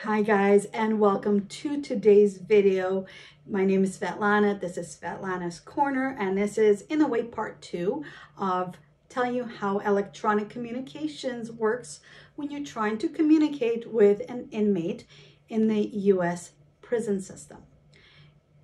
Hi guys, and welcome to today's video. My name is Svetlana. This is Svetlana's Corner, and this is in a way part 2 of telling you how electronic communications works when you're trying to communicate with an inmate in the US prison system.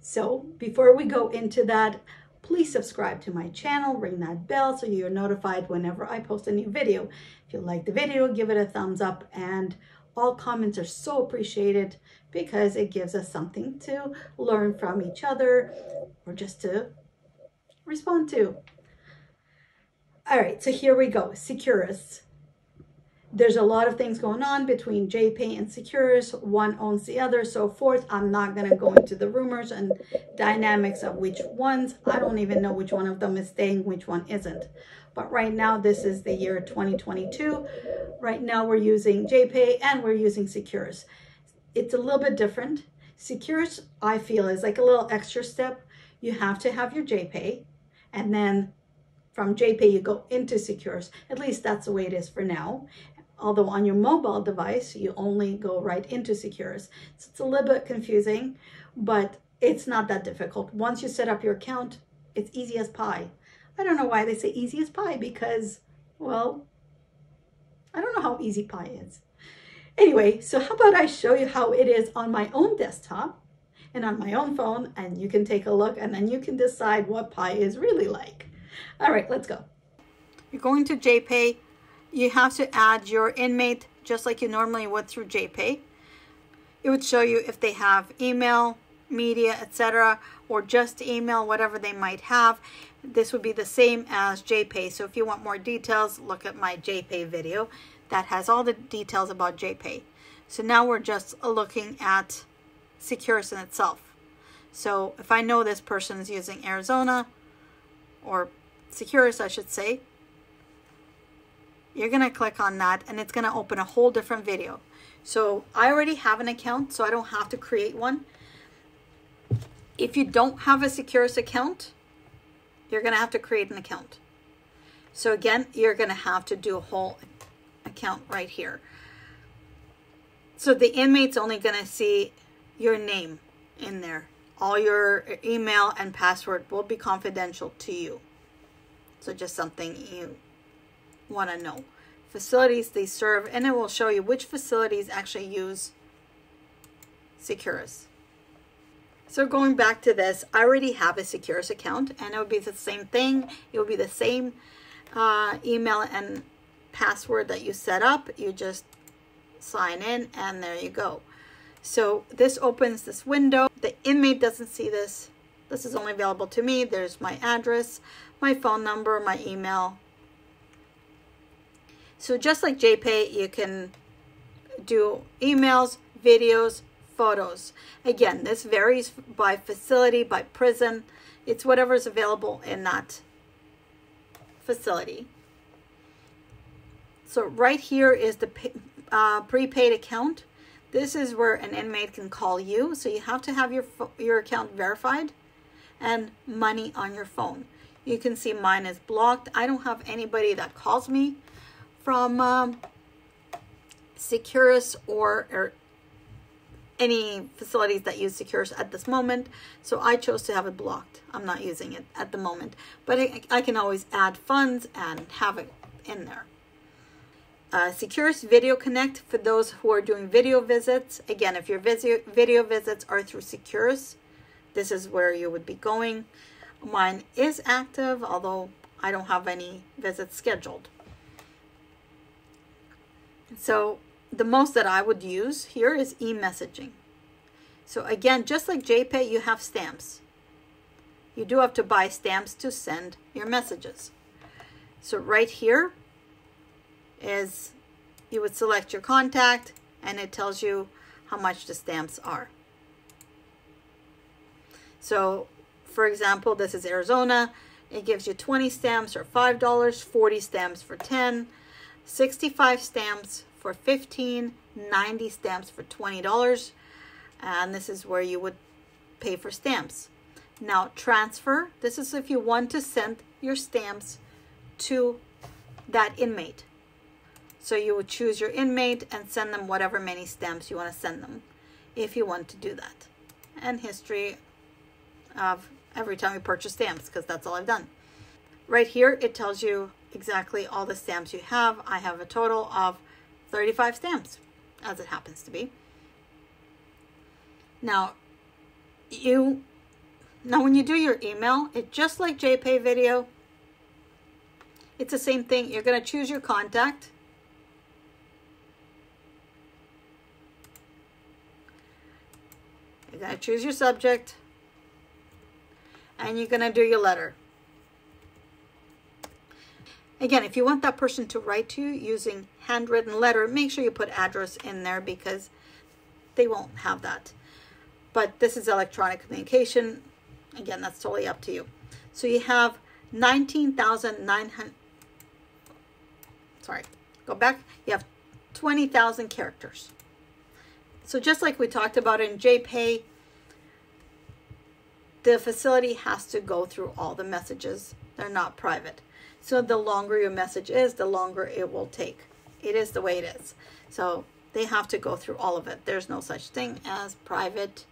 So before we go into that, please subscribe to my channel, ring that bell so you're notified whenever I post a new video. If you like the video, give it a thumbs up, and all comments are so appreciated because it gives us something to learn from each other or just to respond to. All right, so here we go. Securus. There's a lot of things going on between JPay and Securus. One owns the other, so forth. I'm not going to go into the rumors and dynamics of which ones. I don't even know which one of them is staying, which one isn't. But right now, this is the year 2022. Right now, we're using JPay and we're using Securus. It's a little bit different. Securus, I feel, is like a little extra step. You have to have your JPay, and then from JPay, you go into Securus. At least that's the way it is for now. Although on your mobile device, you only go right into Securus. So it's a little bit confusing, but it's not that difficult. Once you set up your account, it's easy as pie. I don't know why they say easy as pie because, well, I don't know how easy pie is. Anyway, so how about I show you how it is on my own desktop and on my own phone, and you can take a look and then you can decide what pie is really like. All right, let's go. You're going to JPay. You have to add your inmate just like you normally would through JPay. It would show you if they have email, media, etc., or just email, whatever they might have. This would be the same as JPay. So if you want more details, look at my JPay video. That has all the details about JPay. So now we're just looking at Securus in itself. So if I know this person is using Arizona, or Securus, I should say, you're going to click on that and it's going to open a whole different video. So I already have an account, so I don't have to create one. If you don't have a Securus account, you're going to have to create an account. So again, you're going to have to do a whole account right here. So the inmate's only going to see your name in there. All your email and password will be confidential to you. So just something you want to know. Facilities they serve, and it will show you which facilities actually use Securus. So going back to this, I already have a Securus account, and it would be the same thing. It would be the same email and password that you set up. You just sign in, and there you go. So this opens this window. The inmate doesn't see this. This is only available to me. There's my address, my phone number, my email. So just like JPay, you can do emails, videos, photos. Again, this varies by facility, by prison. It's whatever's available in that facility. So right here is the prepaid account. This is where an inmate can call you. So you have to have your account verified and money on your phone. You can see mine is blocked. I don't have anybody that calls me from Securus or any facilities that use Securus at this moment. So I chose to have it blocked. I'm not using it at the moment, but I can always add funds and have it in there. Securus Video Connect for those who are doing video visits. Again, if your video visits are through Securus, this is where you would be going. Mine is active, although I don't have any visits scheduled. So the most that I would use here is e-messaging. So again, just like JPay, you have stamps. You do have to buy stamps to send your messages. So right here is, you would select your contact and it tells you how much the stamps are. So for example, this is Arizona. It gives you 20 stamps or $5, 40 stamps for 10, 65 stamps for 15, 90 stamps for $20. And this is where you would pay for stamps. Now transfer, this is if you want to send your stamps to that inmate. So you would choose your inmate and send them whatever many stamps you want to send them, if you want to do that. And history of every time you purchase stamps, because that's all I've done. Right here, it tells you exactly all the stamps you have. I have a total of 35 stamps, as it happens to be. Now when you do your email, it's just like JPay video. It's the same thing. You're going to choose your contact. You're going to choose your subject. And you're going to do your letter. Again, if you want that person to write to you using handwritten letter, make sure you put address in there because they won't have that. But this is electronic communication. Again, that's totally up to you. So you have 19,900, sorry, go back. You have 20,000 characters. So just like we talked about in JPay, the facility has to go through all the messages. They're not private. So the longer your message is, the longer it will take. It is the way it is. So they have to go through all of it. There's no such thing as private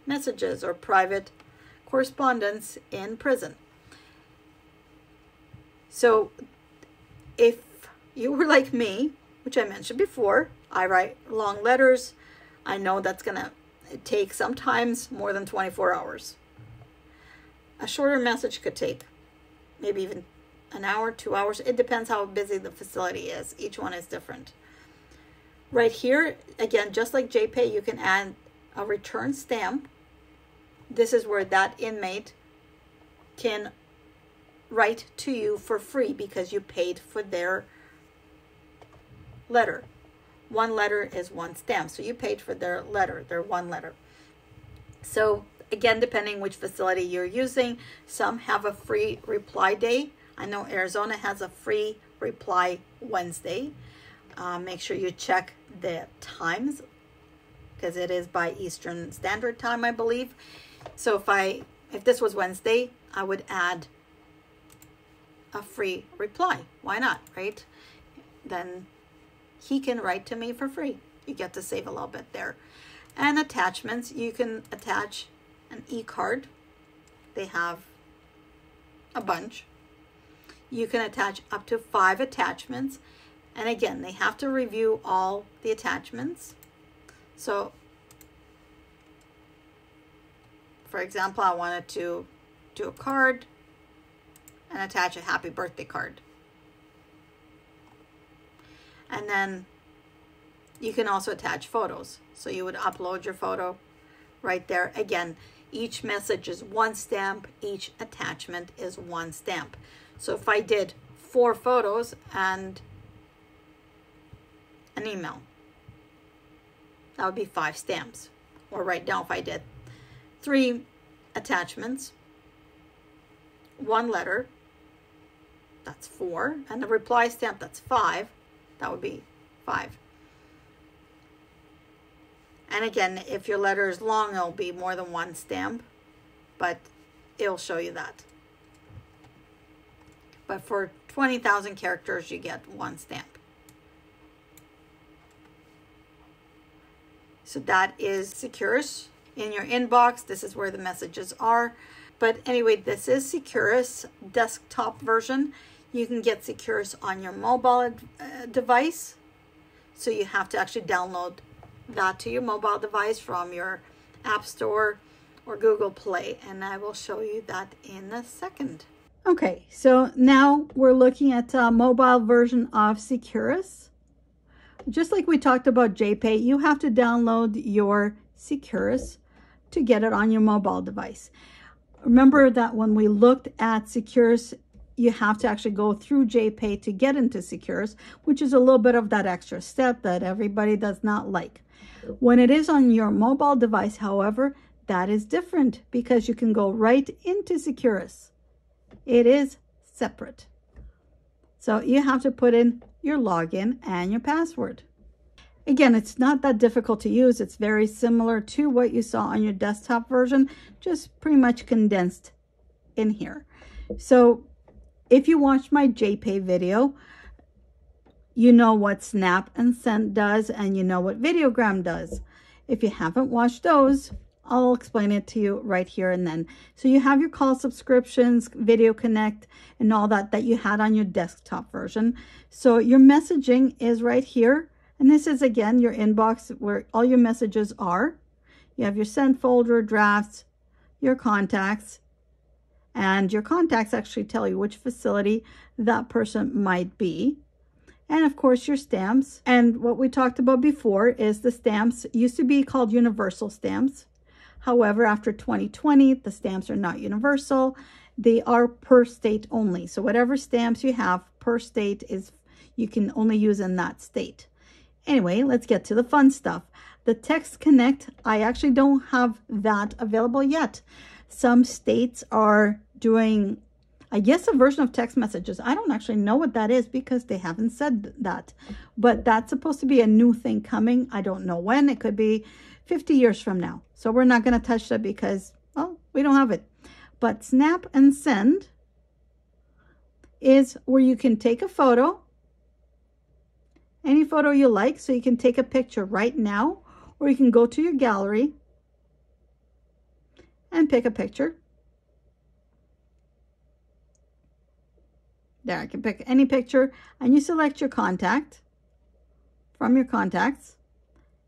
messages or private correspondence in prison. So if you were like me, which I mentioned before, I write long letters. I know that's going to take sometimes more than 24 hours. A shorter message could take maybe even an hour, 2 hours. It depends how busy the facility is. Each one is different. Right here, again, just like JPay, you can add a return stamp. This is where that inmate can write to you for free because you paid for their letter. One letter is one stamp. So you paid for their letter, their one letter. So again, depending which facility you're using, some have a free reply day. I know Arizona has a free reply Wednesday. Make sure you check the times because it is by Eastern Standard Time, I believe. So if this was Wednesday, I would add a free reply. Why not, right? Then he can write to me for free. You get to save a little bit there. And attachments, you can attach an e-card. They have a bunch. You can attach up to 5 attachments. And again, they have to review all the attachments. So, for example, I wanted to do a card and attach a happy birthday card. And then you can also attach photos. So you would upload your photo right there. Again, each message is 1 stamp. Each attachment is 1 stamp. So if I did 4 photos and an email, that would be 5 stamps. Or right now, if I did 3 attachments, 1 letter, that's 4. And the reply stamp, that's 5. That would be 5. And again, if your letter is long, it'll be more than 1 stamp, but it'll show you that. But for 20,000 characters, you get 1 stamp. So that is Securus. In your inbox, this is where the messages are. But anyway, this is Securus desktop version. You can get Securus on your mobile device. So you have to actually download that to your mobile device from your App Store or Google Play. And I will show you that in a second. Okay, so now we're looking at a mobile version of Securus. Just like we talked about JPay, you have to download your Securus to get it on your mobile device. Remember that when we looked at Securus, you have to actually go through JPay to get into Securus, which is a little bit of that extra step that everybody does not like. When it is on your mobile device, however, that is different because you can go right into Securus. It is separate. So you have to put in your login and your password. Again, it's not that difficult to use. It's very similar to what you saw on your desktop version, just pretty much condensed in here. So if you watched my JPay video, you know what Snap and Send does, and you know what Videogram does. If you haven't watched those, I'll explain it to you right here and then. So you have your call subscriptions, Video Connect, and all that you had on your desktop version. So your messaging is right here. And this is, again, your inbox where all your messages are. You have your sent folder, drafts, your contacts. And your contacts actually tell you which facility that person might be. And of course, your stamps. And what we talked about before is the stamps used to be called universal stamps. However, after 2020, the stamps are not universal. They are per state only. So whatever stamps you have per state is you can only use in that state. Anyway, let's get to the fun stuff. The Text Connect, I actually don't have that available yet. Some states are doing, I guess, a version of text messages. I don't actually know what that is because they haven't said that. But that's supposed to be a new thing coming. I don't know when. It could be 50 years from now. So we're not going to touch that because, well, we don't have it. But Snap and Send is where you can take a photo, any photo you like. So you can take a picture right now, or you can go to your gallery and pick a picture. There, I can pick any picture, and you select your contact from your contacts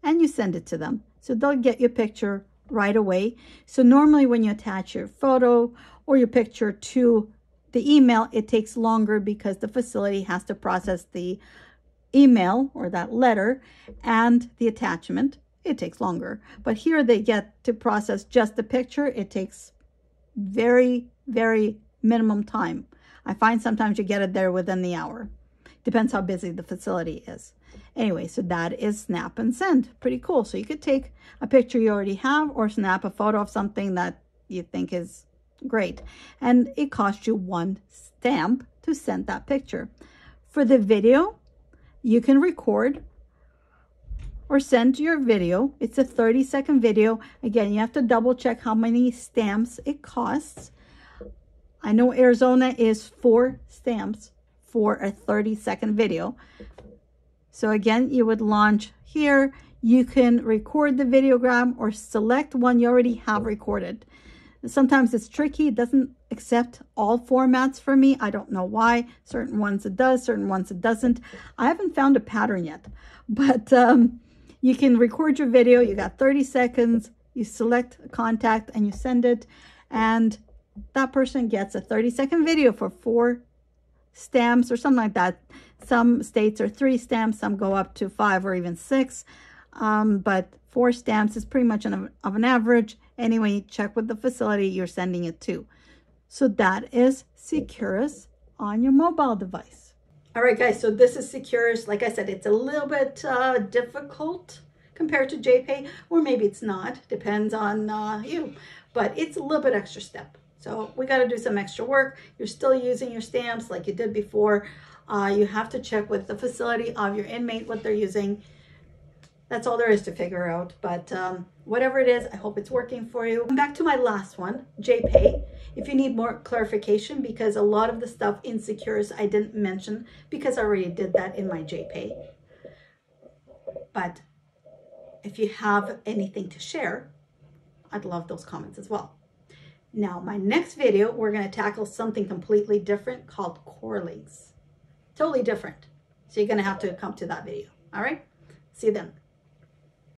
and you send it to them. So they'll get your picture right away. So normally when you attach your photo or your picture to the email, it takes longer because the facility has to process the email or that letter and the attachment. It takes longer. But here they get to process just the picture. It takes very, very minimum time. I find sometimes you get it there within the hour. Depends how busy the facility is. Anyway, so that is Snap and Send. Pretty cool. So you could take a picture you already have or snap a photo of something that you think is great. And it costs you 1 stamp to send that picture. For the video, you can record or send your video. It's a 30-second video. Again, you have to double check how many stamps it costs. I know Arizona is 4 stamps for a 30-second video. So again, you would launch here. You can record the videogram or select one you already have recorded. Sometimes it's tricky. It doesn't accept all formats for me. I don't know why. Certain ones it does, certain ones it doesn't. I haven't found a pattern yet, but you can record your video. You got 30 seconds. You select a contact and you send it, and that person gets a 30-second video for 4 stamps or something like that. Some states are 3 stamps, some go up to 5 or even 6, but 4 stamps is pretty much of an average. Anyway, check with the facility you're sending it to. So that is Securus on your mobile device. All right, guys, so this is Securus. Like I said, it's a little bit difficult compared to JPay, or maybe it's not, depends on you, but it's a little bit extra step. So we got to do some extra work. You're still using your stamps like you did before. You have to check with the facility of your inmate what they're using. That's all there is to figure out. But whatever it is, I hope it's working for you. Back to my last one, JPay. If you need more clarification, because a lot of the stuff in Securus I didn't mention because I already did that in my JPay. But if you have anything to share, I'd love those comments as well. Now, my next video, we're going to tackle something completely different called core links. Totally different. So you're going to have to come to that video. All right? See you then.